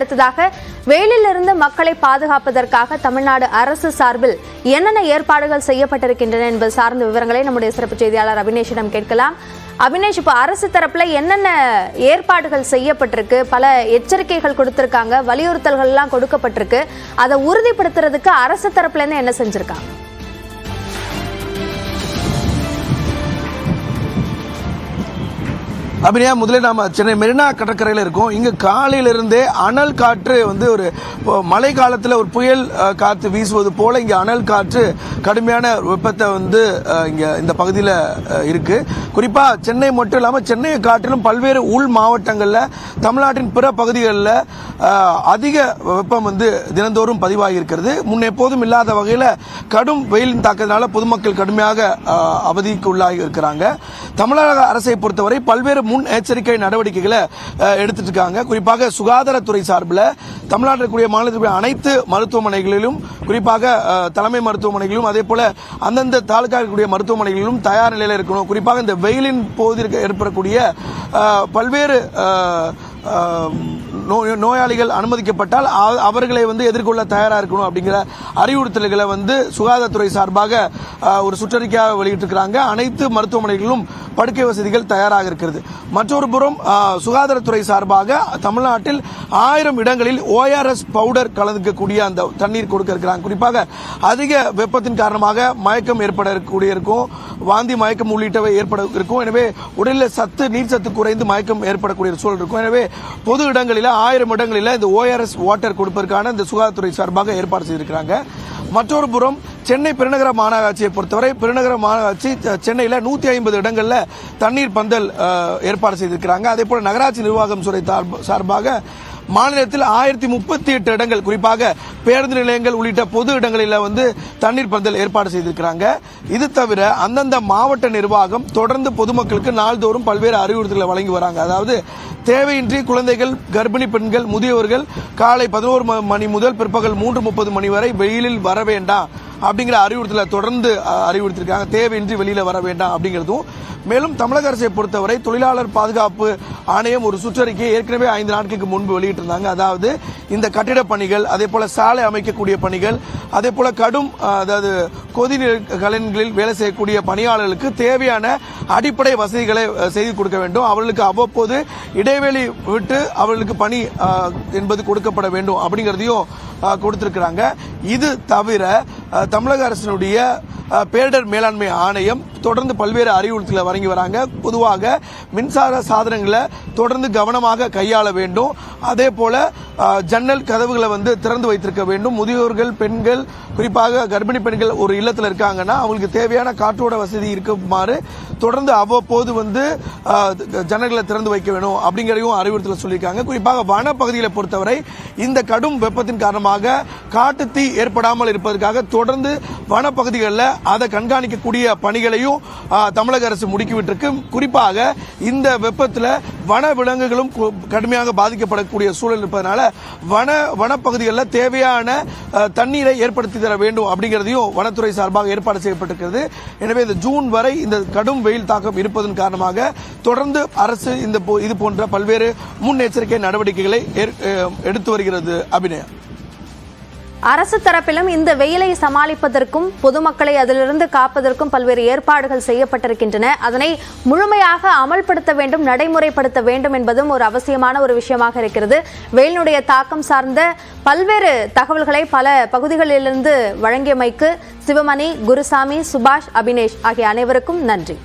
அடுத்ததாக வெயிலிலிருந்து மக்களை பாதுகாப்பதற்காக தமிழ்நாடு அரசு சார்பில் என்னென்ன ஏற்பாடுகள் செய்யப்பட்டிருக்கின்றன என்பது சார்ந்த விவரங்களை நம்முடைய சிறப்பு செய்தியாளர் அபினேஷிடம் கேட்கலாம். அபினேஷ், இப்போ அரசு தரப்புல என்னென்ன ஏற்பாடுகள் செய்யப்பட்டிருக்கு, பல எச்சரிக்கைகள் கொடுத்திருக்காங்க, வலியுறுத்தல்கள் எல்லாம் கொடுக்கப்பட்டிருக்கு, அதை உறுதிப்படுத்துறதுக்கு அரசு தரப்புல இருந்து என்ன செஞ்சிருக்காங்க? அப்படியா, முதல்ல நாம சென்னை மெரினா கடற்கரையில் இருக்கோம். இங்க காலையிலிருந்தே அனல் காற்று ஒரு மழை காலத்தில் ஒரு புயல் காற்று வீசுவது போல இங்க அனல் காற்று கடுமையான வெப்பத்தை இங்க இந்த பகுதியில் இருக்கு. குறிப்பா சென்னை மட்டும் இல்லாமல் சென்னையை காட்டிலும் பல்வேறு உள் மாவட்டங்களில் தமிழ்நாட்டின் பிற பகுதிகளில் அதிக வெப்பம் தினந்தோறும் பதிவாகி இருக்கிறது. முன் எப்போதும் இல்லாத வகையில் கடும் வெயிலின் தாக்கத்தினால பொதுமக்கள் கடுமையாக அவதிக்கு உள்ளாகி இருக்கிறாங்க. தமிழக அரசை பொறுத்தவரை பல்வேறு முன் எச்சரிக்கை நடவடிக்கைகளை எடுத்துட்டு இருக்காங்க. குறிப்பாக சுகாதாரத்துறை சார்பில் தமிழ்நாட்டில் இருக்கக்கூடிய மாநிலத்தில் அனைத்து மருத்துவமனைகளிலும், குறிப்பாக தலைமை மருத்துவமனைகளிலும், அதே போல அந்தந்த தாலுகா இருக்கக்கூடிய மருத்துவமனைகளிலும் தயார் நிலையில் இருக்கணும். குறிப்பாக இந்த வெயிலின் போது ஏற்படக்கூடிய பல்வேறு நோயாளிகள் அனுமதிக்கப்பட்டால் அவர்களை எதிர்கொள்ள தயாராக இருக்கணும் அப்படிங்கிற அறிவுறுத்தல்களை சுகாதாரத்துறை சார்பாக ஒரு சுற்றறிக்கையாக வெளியிட்டிருக்கிறாங்க. அனைத்து மருத்துவமனைகளிலும் படுக்கை வசதிகள் தயாராக இருக்கிறது. மற்றொரு புறம் சுகாதாரத்துறை சார்பாக தமிழ்நாட்டில் 1000 இடங்களில் ORS பவுடர் கலந்துக்கக்கூடிய அந்த தண்ணீர் கொடுக்க இருக்கிறாங்க. குறிப்பாக அதிக வெப்பத்தின் காரணமாக மயக்கம் ஏற்படக்கூடிய இருக்கும், வாந்தி மயக்கம் உள்ளிட்டவை ஏற்பட இருக்கும். எனவே உடலில் நீர் சத்து குறைந்து மயக்கம் ஏற்படக்கூடிய சூழல் இருக்கும். எனவே பொது இடங்களில் 1000 இடங்களில் இந்த ORS வாட்டர் கொடுப்பதற்கான இந்த சுகாதாரத்துறை சார்பாக ஏற்பாடு செய்திருக்கிறாங்க. மற்றொரு புறம் சென்னை பெருநகர மாநகராட்சியை பொறுத்தவரை பெருநகர மாநகராட்சி சென்னையில் 150 இடங்களில் தண்ணீர் பந்தல் ஏற்பாடு செய்திருக்கிறாங்க. அதே போல நகராட்சி நிர்வாகம் துறை சார்பாக மாநிலத்தில் 1038 இடங்கள், குறிப்பாக பேருந்து நிலையங்கள் உள்ளிட்ட பொது இடங்களில் தண்ணீர் பந்தல் ஏற்பாடு செய்திருக்கிறாங்க. இது தவிர அந்தந்த மாவட்ட நிர்வாகம் தொடர்ந்து பொதுமக்களுக்கு நாள்தோறும் பல்வேறு அறிவுறுத்தல்களை வழங்கி வராங்க. அதாவது தேவையின்றி குழந்தைகள், கர்ப்பிணி பெண்கள், முதியவர்கள் காலை 11 மணி முதல் பிற்பகல் 3:30 மணி வரை வெயிலில் வர வேண்டாம் அப்படிங்கிற அறிவுறுத்தலை தொடர்ந்து அறிவுறுத்திருக்காங்க. தேவையின்றி வெளியில வர வேண்டாம் அப்படிங்கிறதும். மேலும் தமிழக அரசை பொறுத்தவரை தொழிலாளர் பாதுகாப்பு ஆணையம் ஒரு சுற்றறிக்கையை ஏற்கனவே 5 நாட்களுக்கு முன்பு வெளியிட்டிருந்தாங்க. அதாவது இந்த கட்டிட பணிகள், அதே போல சாலை அமைக்கக்கூடிய பணிகள், அதே போல கடும் கொதிநீர் கலன்களில் வேலை செய்யக்கூடிய பணியாளர்களுக்கு தேவையான அடிப்படை வசதிகளை செய்து கொடுக்க வேண்டும். அவர்களுக்கு அவ்வப்போது இடைவெளி விட்டு அவர்களுக்கு பணி என்பது கொடுக்கப்பட வேண்டும் அப்படிங்கிறதையும் கொடுத்திருக்கிறாங்க. இது தவிர தமிழக அரசினுடைய பேரிடர் மேலாண்மை ஆணையம் தொடர்ந்து பல்வேறு அறிவுறுத்தல்களை வழங்கி வராங்க. பொதுவாக மின்சார சாதனங்களை தொடர்ந்து கவனமாக கையாள வேண்டும். அதே போல ஜன்னல் கதவுகளை திறந்து வைத்திருக்க வேண்டும். முதியோர்கள், பெண்கள், குறிப்பாக கர்ப்பிணி பெண்கள் ஒரு இல்லத்தில் இருக்காங்கன்னா அவங்களுக்கு தேவையான காற்றோட வசதி இருக்குமாறு தொடர்ந்து அவ்வப்போது ஜன்னல்களை திறந்து வைக்க வேண்டும் அப்படிங்கிறதையும் அறிவுறுத்தல் சொல்லியிருக்காங்க. குறிப்பாக வன பகுதிகளை பொறுத்தவரை இந்த கடும் வெப்பத்தின் காரணமாக காட்டுத்தீ ஏற்படாமல் இருப்பதற்காக தொடர்ந்து வனப்பகுதிகளில் அதை கண்காணிக்கக்கூடிய பணிகளையும் தமிழக அரசு முடுக்கிவிட்டிருக்கு. குறிப்பாக இந்த வெப்பத்தில் வன விலங்குகளும் கடுமையாக பாதிக்கப்படக்கூடிய சூழல் இருப்பதனால வனப்பகுதிகளில் தேவையான தண்ணீரை ஏற்படுத்தி தர வேண்டும் அப்படிங்கிறதையும் வனத்துறை சார்பாக ஏற்பாடு செய்யப்பட்டிருக்கிறது. எனவே இந்த ஜூன் வரை இந்த கடும் வெயில் தாக்கம் இருப்பதன் காரணமாக தொடர்ந்து அரசு இது போன்ற பல்வேறு முன்னெச்சரிக்கை நடவடிக்கைகளை எடுத்து வருகிறது. அபிநயா, அரசு தரப்பிலும் இந்த வெயிலை சமாளிப்பதற்கும் பொதுமக்களை அதிலிருந்து காப்பதற்கும் பல்வேறு ஏற்பாடுகள் செய்யப்பட்டிருக்கின்றன. அதனை முழுமையாக அமல்படுத்த வேண்டும், நடைமுறைப்படுத்த வேண்டும் என்பதும் ஒரு அவசியமான ஒரு விஷயமாக இருக்கிறது. வெயிலினுடைய தாக்கம் சார்ந்த பல்வேறு தகவல்களை பல பகுதிகளிலிருந்து வழங்கியமைக்கு சிவமணி, குருசாமி, சுபாஷ், அபினேஷ் ஆகிய அனைவருக்கும் நன்றி.